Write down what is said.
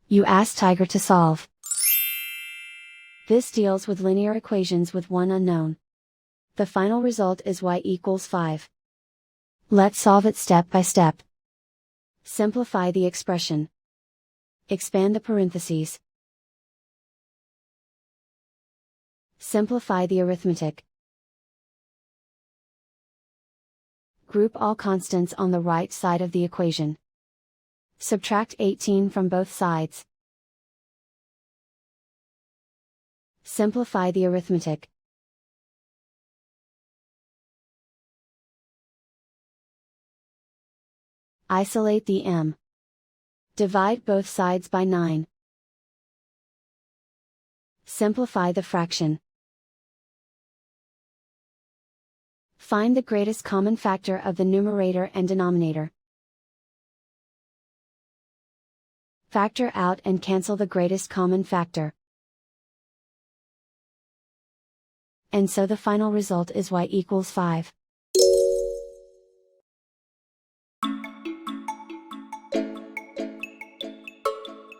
You ask Tiger to solve. This deals with linear equations with one unknown. The final result is y equals 5. Let's solve it step by step. Simplify the expression. Expand the parentheses. Simplify the arithmetic. Group all constants on the right side of the equation. Subtract 18 from both sides. Simplify the arithmetic. Isolate the m. Divide both sides by 9. Simplify the fraction. Find the greatest common factor of the numerator and denominator. Factor out and cancel the greatest common factor. And so the final result is y equals 5.